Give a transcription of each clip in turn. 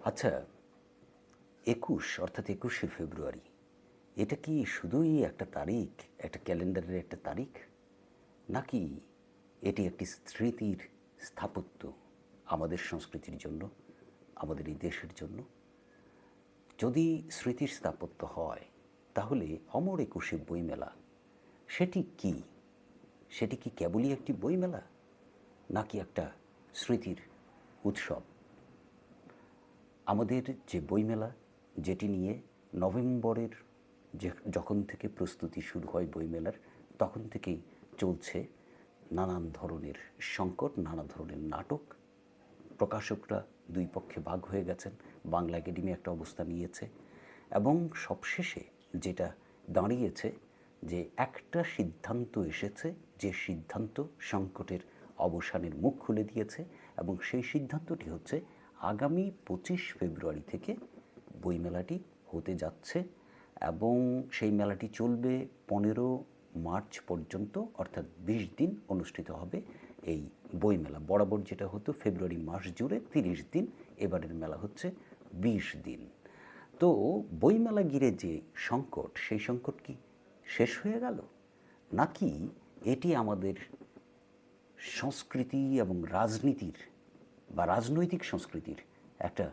আচ্ছা, ২১ অর্থাৎ ২১শে ফেব্রুয়ারি এটা কি শুধুই একটা তারিখ, একটা ক্যালেন্ডারের একটা তারিখ, নাকি এটি একটি স্মৃতির স্থাপত্য আমাদের সংস্কৃতির জন্য, আমাদের এই দেশের জন্য? যদি স্মৃতির স্থাপত্য হয়, তাহলে অমর একুশে বইমেলা সেটি কি? সেটি কি কেবলই একটি বইমেলা, নাকি একটা স্মৃতির উৎসব? আমাদের যে বইমেলা, যেটি নিয়ে নভেম্বরের যখন থেকে প্রস্তুতি শুরু হয় বইমেলার, তখন থেকেই চলছে নানান ধরনের সংকট, নানা ধরনের নাটক। প্রকাশকরা দুই পক্ষে ভাগ হয়ে গেছেন। বাংলা একাডেমি একটা অবস্থা নিয়েছে, এবং সবশেষে যেটা দাঁড়িয়েছে যে একটা সিদ্ধান্ত এসেছে, যে সিদ্ধান্ত সংকটের অবসানের মুখ খুলে দিয়েছে, এবং সেই সিদ্ধান্তটি হচ্ছে আগামী ২৫ ফেব্রুয়ারি থেকে বইমেলাটি হতে যাচ্ছে, এবং সেই মেলাটি চলবে ১৫ মার্চ পর্যন্ত, অর্থাৎ ২০ দিন অনুষ্ঠিত হবে এই বইমেলা। বরাবর যেটা হতো ফেব্রুয়ারি মাস জুড়ে ৩০ দিন, এবারের মেলা হচ্ছে ২০ দিন। তো বইমেলা ঘিরে যে সংকট, সেই সংকট কি শেষ হয়ে গেল, নাকি এটি আমাদের সংস্কৃতি এবং রাজনীতির বা রাজনৈতিক সংস্কৃতির একটা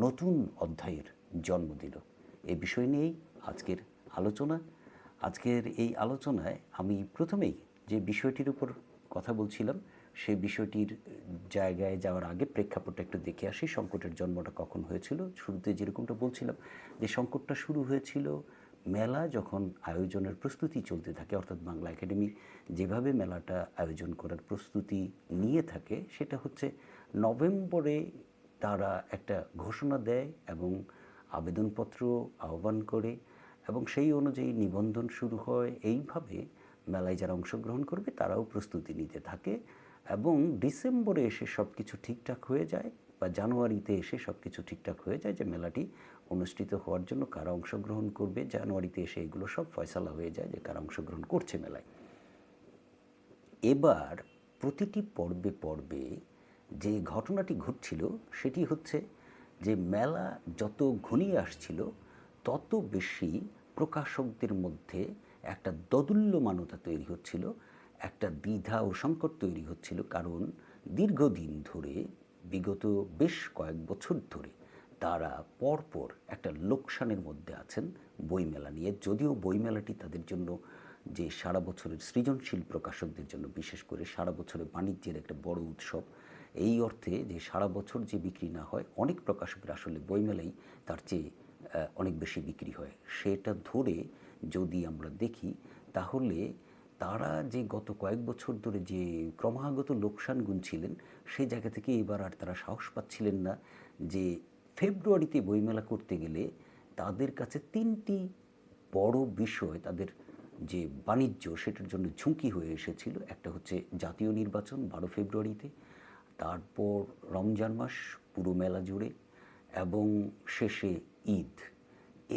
নতুন অধ্যায়ের জন্ম দিল? এই বিষয় নিয়েই আজকের আলোচনা। আজকের এই আলোচনায় আমি প্রথমেই যে বিষয়টির উপর কথা বলছিলাম, সেই বিষয়টির জায়গায় যাওয়ার আগে প্রেক্ষাপটটা একটু দেখে আসি। সংকটের জন্মটা কখন হয়েছিল? শুরুতে যেরকমটা বলছিলাম যে সংকটটা শুরু হয়েছিল মেলা যখন আয়োজনের প্রস্তুতি চলতে থাকে, অর্থাৎ বাংলা একাডেমি যেভাবে মেলাটা আয়োজন করার প্রস্তুতি নিয়ে থাকে, সেটা হচ্ছে নভেম্বরে তারা একটা ঘোষণা দেয় এবং আবেদনপত্র আহ্বান করে, এবং সেই অনুযায়ী নিবন্ধন শুরু হয়। এইভাবে মেলায় যারা অংশগ্রহণ করবে তারাও প্রস্তুতি নিতে থাকে, এবং ডিসেম্বরে এসে সব কিছু ঠিকঠাক হয়ে যায়, বা জানুয়ারিতে এসে সব কিছু ঠিকঠাক হয়ে যায় যে মেলাটি অনুষ্ঠিত হওয়ার জন্য কারা অংশগ্রহণ করবে। জানুয়ারিতে এসে এগুলো সব ফয়সালা হয়ে যায় যে কারা অংশগ্রহণ করছে মেলায়। এবার প্রতিটি পর্বে পর্বে যে ঘটনাটি ঘটছিল সেটি হচ্ছে যে মেলা যত ঘনিয়ে আসছিল, তত বেশি প্রকাশকদের মধ্যে একটা দোদুল্যমানতা তৈরি হচ্ছিল, একটা দ্বিধা ও সংকট তৈরি হচ্ছিল। কারণ দীর্ঘদিন ধরে, বিগত বেশ কয়েক বছর ধরে তারা পরপর একটা লোকসানের মধ্যে আছেন বইমেলা নিয়ে। যদিও বইমেলাটি তাদের জন্য, যে সারা বছরের সৃজনশীল প্রকাশকদের জন্য বিশেষ করে সারা বছরের বাণিজ্যের একটা বড় উৎসব, এই অর্থে যে সারা বছর যে বিক্রি না হয়, অনেক প্রকাশকের আসলে বইমেলাই তার চেয়ে অনেক বেশি বিক্রি হয়। সেটা ধরে যদি আমরা দেখি, তাহলে তারা যে গত কয়েক বছর ধরে যে ক্রমাগত লোকসান গুনছিলেন, সেই জায়গা থেকে এবার আর তারা সাহস পাচ্ছিলেন না যে ফেব্রুয়ারিতে বইমেলা করতে গেলে তাদের কাছে তিনটি বড় বিষয়, তাদের যে বাণিজ্য সেটার জন্য ঝুঁকি হয়ে এসেছিল। একটা হচ্ছে জাতীয় নির্বাচন ১২ ফেব্রুয়ারিতে, তারপর রমজান মাস পুরো মেলা জুড়ে, এবং শেষে ঈদ।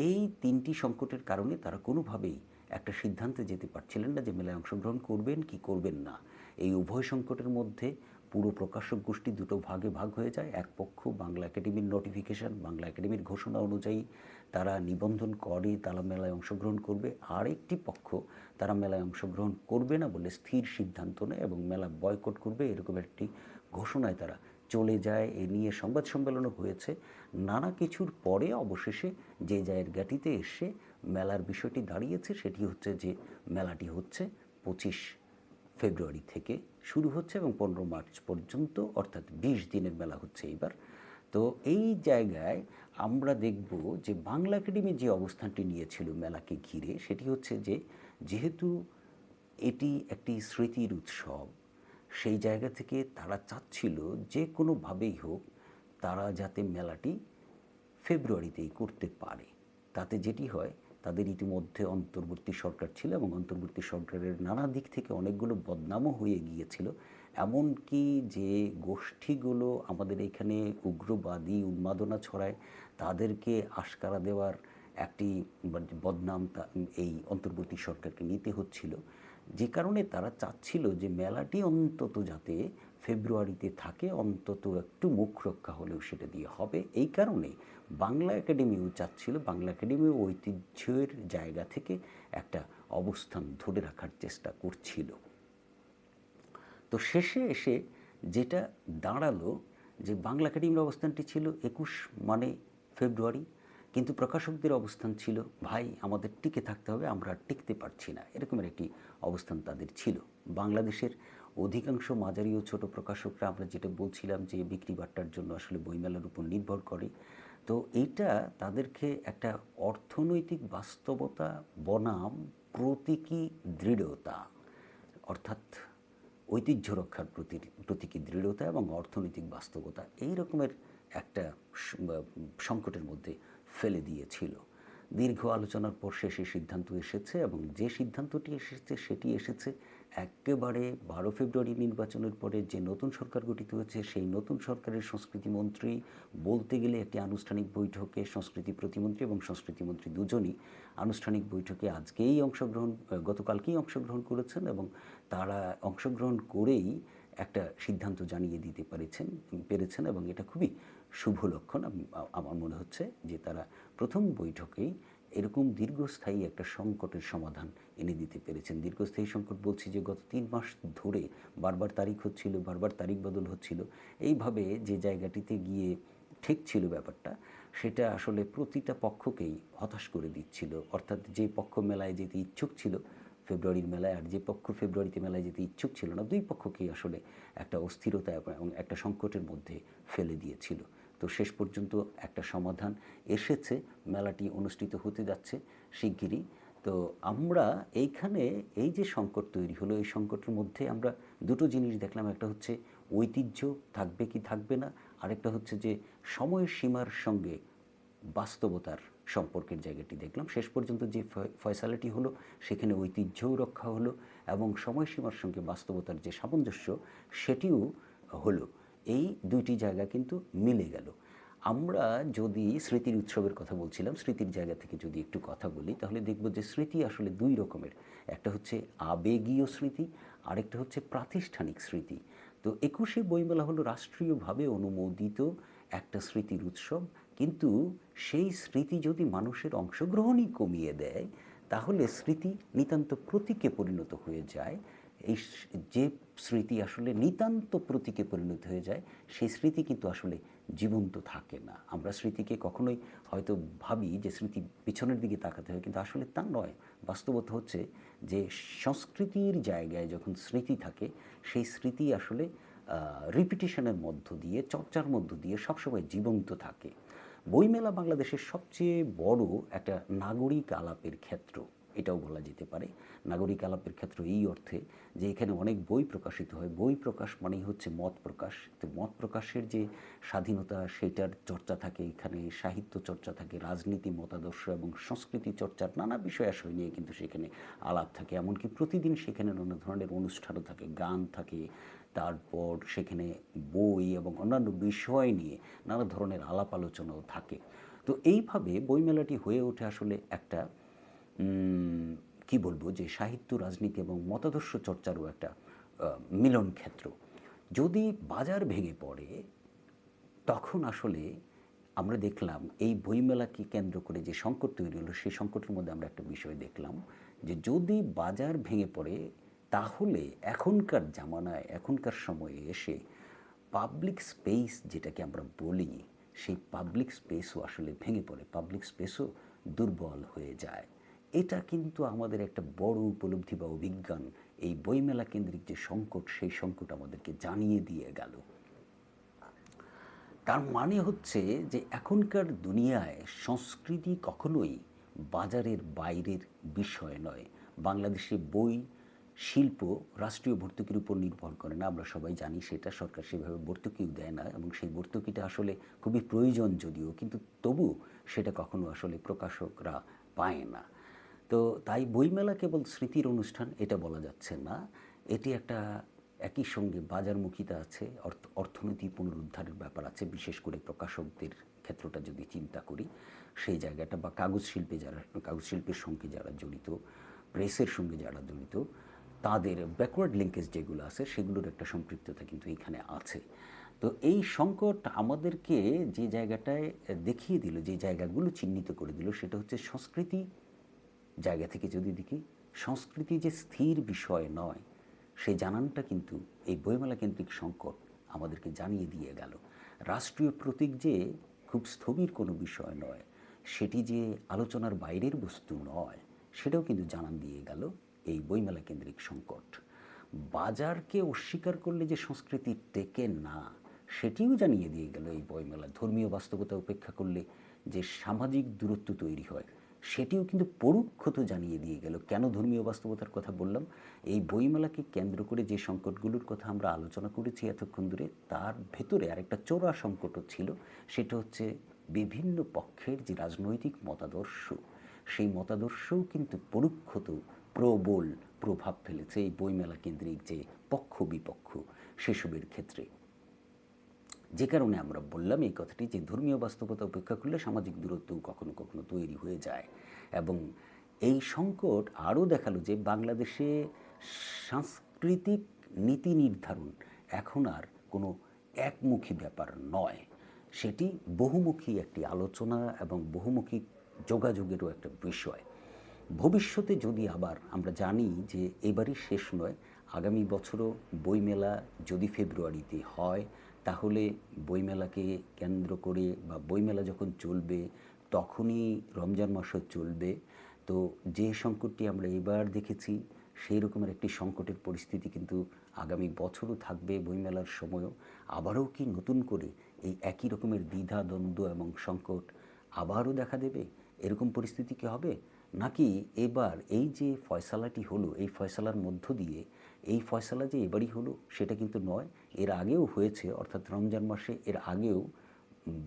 এই তিনটি সংকটের কারণে তারা কোনোভাবেই একটা সিদ্ধান্তে যেতে পারছিলেন না যে মেলায় অংশগ্রহণ করবেন কি করবেন না। এই উভয় সংকটের মধ্যে পুরো প্রকাশক গোষ্ঠী দুটো ভাগে ভাগ হয়ে যায়। এক পক্ষ বাংলা একাডেমির নোটিফিকেশন, বাংলা একাডেমির ঘোষণা অনুযায়ী তারা নিবন্ধন করে, তারা মেলায় অংশগ্রহণ করবে। আর একটি পক্ষ তারা মেলায় অংশগ্রহণ করবে না বলে স্থির সিদ্ধান্ত নেয় এবং মেলা বয়কট করবে, এরকম একটি ঘোষণায় তারা চলে যায়। এ নিয়ে সংবাদ সম্মেলনও হয়েছে। নানা কিছুর পরে অবশেষে যে জায়গাটিতে এসে মেলার বিষয়টি দাঁড়িয়েছে, সেটি হচ্ছে যে মেলাটি হচ্ছে ২৫ ফেব্রুয়ারি থেকে শুরু হচ্ছে এবং ১৫ মার্চ পর্যন্ত, অর্থাৎ ২০ দিনের মেলা হচ্ছে এইবার। তো এই জায়গায় আমরা দেখব যে বাংলা একাডেমি যে অবস্থানটি নিয়েছিল মেলাকে ঘিরে, সেটি হচ্ছে যে যেহেতু এটি একটি স্মৃতির উৎসব, সেই জায়গা থেকে তারা চাচ্ছিল যে কোনোভাবেই হোক তারা যাতে মেলাটি ফেব্রুয়ারিতেই করতে পারে। তাতে যেটি হয়, তাদের ইতিমধ্যে অন্তর্বর্তী সরকার ছিল এবং অন্তর্বর্তী সরকারের নানা দিক থেকে অনেকগুলো বদনামও হয়ে গিয়েছিল। এমনকি যে গোষ্ঠীগুলো আমাদের এখানে উগ্রবাদী উন্মাদনা ছড়ায়, তাদেরকে আশকারা দেওয়ার একটি বদনাম এই অন্তর্বর্তী সরকারকে নিতে হচ্ছিল। যে কারণে তারা চাচ্ছিল যে মেলাটি অন্তত যাতে ফেব্রুয়ারিতে থাকে, অন্তত একটু মুখ রক্ষা হলেও সেটা দিয়ে হবে। এই কারণে বাংলা একাডেমিও চাচ্ছিল, বাংলা একাডেমিও ঐতিহ্যের জায়গা থেকে একটা অবস্থান ধরে রাখার চেষ্টা করছিল। তো শেষে এসে যেটা দাঁড়ালো যে বাংলা একাডেমির অবস্থানটি ছিল 21 মানে ফেব্রুয়ারি, কিন্তু প্রকাশকদের অবস্থান ছিল ভাই আমাদের টিকে থাকতে হবে, আমরা আর টিকতে পারছি না, এরকমের একটি অবস্থান তাদের ছিল। বাংলাদেশের অধিকাংশ মাঝারি ও ছোট প্রকাশকরা, আমরা যেটা বলছিলাম যে বিক্রি বাট্টার জন্য আসলে বইমেলার উপর নির্ভর করে, তো এইটা তাদেরকে একটা অর্থনৈতিক বাস্তবতা বনাম প্রতীকী দৃঢ়তা, অর্থাৎ ঐতিহ্য রক্ষার প্রতীকী দৃঢ়তা এবং অর্থনৈতিক বাস্তবতা, এই রকমের একটা সংকটের মধ্যে ফেলে দিয়েছিল। দীর্ঘ আলোচনার পর শেষে সিদ্ধান্ত এসেছে, এবং যে সিদ্ধান্তটি এসেছে সেটি এসেছে একেবারে 12 ফেব্রুয়ারি নির্বাচনের পরে যে নতুন সরকার গঠিত হয়েছে সেই নতুন সরকারের সংস্কৃতিমন্ত্রী, বলতে গেলে একটি আনুষ্ঠানিক বৈঠকে সংস্কৃতি প্রতিমন্ত্রী এবং সংস্কৃতিমন্ত্রী দুজনই আনুষ্ঠানিক বৈঠকে গতকালকেই অংশগ্রহণ করেছেন, এবং তারা অংশগ্রহণ করেই একটা সিদ্ধান্ত জানিয়ে দিতে পেরেছেন, এবং এটা খুবই শুভ লক্ষণ। আমার মনে হচ্ছে যে তারা প্রথম বৈঠকেই এরকম দীর্ঘস্থায়ী একটা সংকটের সমাধান এনে দিতে পেরেছেন। দীর্ঘস্থায়ী সংকট বলছি যে গত 3 মাস ধরে বারবার তারিখ হচ্ছিল, বারবার তারিখ বদল হচ্ছিল, এইভাবে যে জায়গাটিতে গিয়ে ঠিক ছিল ব্যাপারটা, সেটা আসলে প্রতিটা পক্ষকেই হতাশ করে দিচ্ছিল। অর্থাৎ যে পক্ষ মেলায় যেতে ইচ্ছুক ছিল ফেব্রুয়ারির মেলায়, আর যে পক্ষ ফেব্রুয়ারিতে মেলায় যেতে ইচ্ছুক ছিল না, দুই পক্ষকেই আসলে একটা অস্থিরতা এবং একটা সংকটের মধ্যে ফেলে দিয়েছিল। তো শেষ পর্যন্ত একটা সমাধান এসেছে, মেলাটি অনুষ্ঠিত হতে যাচ্ছে শিগগিরই। তো আমরা এইখানে এই যে সংকট তৈরি হলো, এই সংকটের মধ্যে আমরা দুটো জিনিস দেখলাম, একটা হচ্ছে ঐতিহ্য থাকবে কি থাকবে না, আরেকটা হচ্ছে যে সময়সীমার সঙ্গে বাস্তবতার সম্পর্কের জায়গাটি দেখলাম। শেষ পর্যন্ত যে ফয়সালাটি হলো সেখানে ঐতিহ্যও রক্ষা হলো এবং সময়সীমার সঙ্গে বাস্তবতার যে সামঞ্জস্য সেটিও হলো। এই দুইটি জায়গা কিন্তু মিলে গেল। আমরা যদি স্মৃতির উৎসবের কথা বলছিলাম, স্মৃতির জায়গা থেকে যদি একটু কথা বলি তাহলে দেখব যে স্মৃতি আসলে দুই রকমের, একটা হচ্ছে আবেগীয় স্মৃতি, আরেকটা হচ্ছে প্রাতিষ্ঠানিক স্মৃতি। তো 21শে বইমেলা হলো রাষ্ট্রীয়ভাবে অনুমোদিত একটা স্মৃতির উৎসব, কিন্তু সেই স্মৃতি যদি মানুষের অংশগ্রহণই কমিয়ে দেয় তাহলে স্মৃতি নিতান্ত প্রতীকে পরিণত হয়ে যায়। এই যে স্মৃতি আসলে নিতান্ত প্রতীকে পরিণত হয়ে যায় সেই স্মৃতি কিন্তু আসলে জীবন্ত থাকে না। আমরা স্মৃতিকে কখনোই হয়তো ভাবি যে স্মৃতি পিছনের দিকে তাকাতে হয়, কিন্তু আসলে তা নয়। বাস্তবতা হচ্ছে যে সংস্কৃতির জায়গায় যখন স্মৃতি থাকে সেই স্মৃতি আসলে রিপিটিশনের মধ্য দিয়ে, চর্চার মধ্য দিয়ে সবসময় জীবন্ত থাকে। বইমেলা বাংলাদেশের সবচেয়ে বড় একটা নাগরিক আলাপের ক্ষেত্র, এটাও বলা যেতে পারে। নাগরিক আলাপের ক্ষেত্র এই অর্থে যে এখানে অনেক বই প্রকাশিত হয়। বই প্রকাশ মানেই হচ্ছে মত প্রকাশ। তো মত প্রকাশের যে স্বাধীনতা সেটার চর্চা থাকে এখানে, সাহিত্য চর্চা থাকে, রাজনীতি, মতাদর্শ এবং সংস্কৃতি চর্চার নানা বিষয়াশয় নিয়ে কিন্তু সেখানে আলাপ থাকে। এমনকি প্রতিদিন সেখানে নানা ধরনের অনুষ্ঠানও থাকে, গান থাকে, তারপর সেখানে বই এবং অন্যান্য বিষয় নিয়ে নানা ধরনের আলাপ আলোচনাও থাকে। তো এইভাবে বইমেলাটি হয়ে ওঠে আসলে একটা কি বলবো যে সাহিত্য, রাজনীতি এবং মতাদর্শ চর্চারও একটা মিলন ক্ষেত্র। যদি বাজার ভেঙে পড়ে তখন আসলে আমরা দেখলাম এই বইমেলাকে কেন্দ্র করে যে সংকট তৈরি হলো সেই সংকটের মধ্যে আমরা একটা বিষয় দেখলাম যে যদি বাজার ভেঙে পড়ে তাহলে এখনকার জামানায়, এখনকার সময়ে এসে পাবলিক স্পেস যেটাকে আমরা বলি সেই পাবলিক স্পেসও আসলে ভেঙে পড়ে, পাবলিক স্পেসও দুর্বল হয়ে যায়। এটা কিন্তু আমাদের একটা বড় উপলব্ধি বা অভিজ্ঞান এই বইমেলা কেন্দ্রিক যে সংকট সেই সংকট আমাদেরকে জানিয়ে দিয়ে গেল। তার মানে হচ্ছে যে এখনকার দুনিয়ায় সংস্কৃতি কখনোই বাজারের বাইরের বিষয় নয়। বাংলাদেশে বই শিল্প রাষ্ট্রীয় ভর্তুকির উপর নির্ভর করে না, আমরা সবাই জানি সেটা। সরকার সেভাবে ভর্তুকিও দেয় না এবং সেই ভর্তুকিটা আসলে খুবই প্রয়োজন যদিও, কিন্তু তবু সেটা কখনো আসলে প্রকাশকরা পায় না। তো তাই বইমেলা কেবল স্মৃতির অনুষ্ঠান এটা বলা যাচ্ছে না, এটি একটা একই সঙ্গে বাজারমুখিতা আছে, অর্থনীতি পুনরুদ্ধারের ব্যাপার আছে, বিশেষ করে প্রকাশকদের ক্ষেত্রটা যদি চিন্তা করি সেই জায়গাটা, বা কাগজ শিল্পের সঙ্গে যারা জড়িত, প্রেসের সঙ্গে যারা জড়িত তাদের ব্যাকওয়ার্ড লিঙ্কেজ যেগুলো আছে সেগুলোর একটা সম্পৃক্ততা কিন্তু এখানে আছে। তো এই সংকট আমাদেরকে যে জায়গাটায় দেখিয়ে দিল, যে জায়গাগুলো চিহ্নিত করে দিল, সেটা হচ্ছে সংস্কৃতি জায়গা থেকে যদি দেখি, সংস্কৃতি যে স্থির বিষয় নয়, সেই জানানটা কিন্তু এই বইমেলা কেন্দ্রিক সংকট আমাদেরকে জানিয়ে দিয়ে গেল। রাষ্ট্রীয় প্রতীক যে খুব স্থবির কোনো বিষয় নয়, সেটি যে আলোচনার বাইরের বস্তু নয়, সেটাও কিন্তু জানান দিয়ে গেল এই বইমেলা কেন্দ্রিক সংকট। বাজারকে অস্বীকার করলে যে সংস্কৃতি টেকে না, সেটিও জানিয়ে দিয়ে গেল এই বইমেলা। ধর্মীয় বাস্তবতা উপেক্ষা করলে যে সামাজিক দূরত্ব তৈরি হয়, সেটিও কিন্তু পরোক্ষত জানিয়ে দিয়ে গেল। কেন ধর্মীয় বাস্তবতার কথা বললাম? এই বইমেলাকে কেন্দ্র করে যে সংকটগুলোর কথা আমরা আলোচনা করেছি এতক্ষণ ধরে, তার ভেতরে আরেকটা চোরা সংকটও ছিল। সেটা হচ্ছে বিভিন্ন পক্ষের যে রাজনৈতিক মতাদর্শ, সেই মতাদর্শও কিন্তু পরোক্ষত প্রবল প্রভাব ফেলেছে এই বইমেলা কেন্দ্রিক যে পক্ষ বিপক্ষ সেসবের ক্ষেত্রে। যে কারণে আমরা বললাম এই কথাটি, যে ধর্মীয় বাস্তবতা উপেক্ষা করলে সামাজিক দূরত্বও কখনো কখনো তৈরি হয়ে যায়। এবং এই সংকট আরও দেখালো যে বাংলাদেশে সাংস্কৃতিক নীতি নির্ধারণ এখন আর কোনো একমুখী ব্যাপার নয়, সেটি বহুমুখী একটি আলোচনা এবং বহুমুখী যোগাযোগেরও একটা বিষয়। ভবিষ্যতে যদি আবার আমরা জানি যে এবারই শেষ নয়, আগামী বছরও বইমেলা যদি ফেব্রুয়ারিতে হয়, তাহলে বইমেলাকে কেন্দ্র করে বা বইমেলা যখন চলবে তখনই রমজান মাসও চলবে। তো যে সংকটটি আমরা এবার দেখেছি, সেই রকমের একটি সংকটের পরিস্থিতি কিন্তু আগামী বছরও থাকবে। বইমেলার সময়ও আবারও কি নতুন করে এই একই রকমের দ্বিধা দ্বন্দ্ব এবং সংকট আবারও দেখা দেবে? এরকম পরিস্থিতি কি হবে? নাকি এবার এই যে ফয়সালাটি হলো, এই ফয়সালার মধ্য দিয়ে, এই ফয়সালা যে এবারই হলো সেটা কিন্তু নয়, এর আগেও হয়েছে, অর্থাৎ রমজান মাসে এর আগেও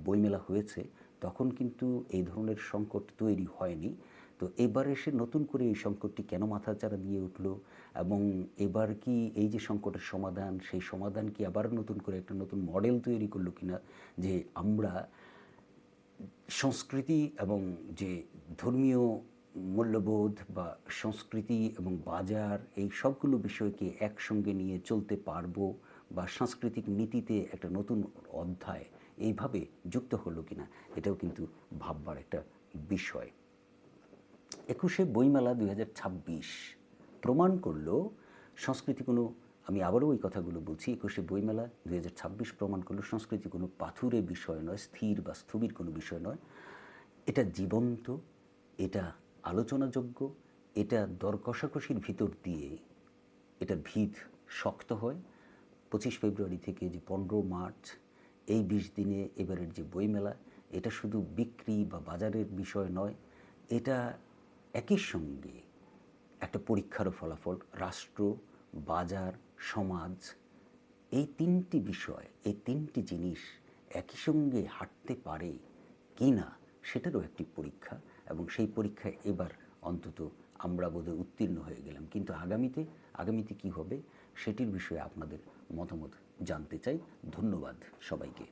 বইমেলা হয়েছে, তখন কিন্তু এই ধরনের সংকট তৈরি হয়নি। তো এবার এসে নতুন করে এই সংকটটি কেন মাথাচাড়া দিয়ে উঠলো, এবং এবার কি এই যে সংকটের সমাধান, সেই সমাধান কি আবার নতুন করে একটা নতুন মডেল তৈরি করলো কিনা, যে আমরা সংস্কৃতি এবং যে ধর্মীয় মূল্যবোধ বা সংস্কৃতি এবং বাজার, এই সবগুলো বিষয়কে একসঙ্গে নিয়ে চলতে পারবো, বা সাংস্কৃতিক নীতিতে একটা নতুন অধ্যায় এইভাবে যুক্ত হলো কিনা, এটাও কিন্তু ভাববার একটা বিষয়। 21শে বইমেলা 2026 প্রমাণ করলো সংস্কৃতি কোনো, আমি আবারও ওই কথাগুলো বলছি, 21শে বইমেলা 2026 প্রমাণ করলো সংস্কৃতি কোনো পাথুরে বিষয় নয়, স্থির বা স্থবির কোনো বিষয় নয়। এটা জীবন্ত, এটা আলোচনাযোগ্য, এটা দর কষাকষির ভিতর দিয়ে এটার ভিত শক্ত হয়। 25 ফেব্রুয়ারি থেকে যে 15 মার্চ, এই 20 দিনে এবারের যে বইমেলা, এটা শুধু বিক্রি বা বাজারের বিষয় নয়, এটা একই সঙ্গে একটা পরীক্ষারও ফলাফল। রাষ্ট্র, বাজার, সমাজ, এই তিনটি বিষয়, এই তিনটি জিনিস একই সঙ্গে হাঁটতে পারে কি না, সেটারও একটি পরীক্ষা। এবং সেই পরীক্ষায় এবার অন্তত আমরা বোধহয় উত্তীর্ণ হয়ে গেলাম। কিন্তু আগামীতে কী হবে সেটির বিষয়ে আপনাদের মতামত জানতে চাই। ধন্যবাদ সবাইকে।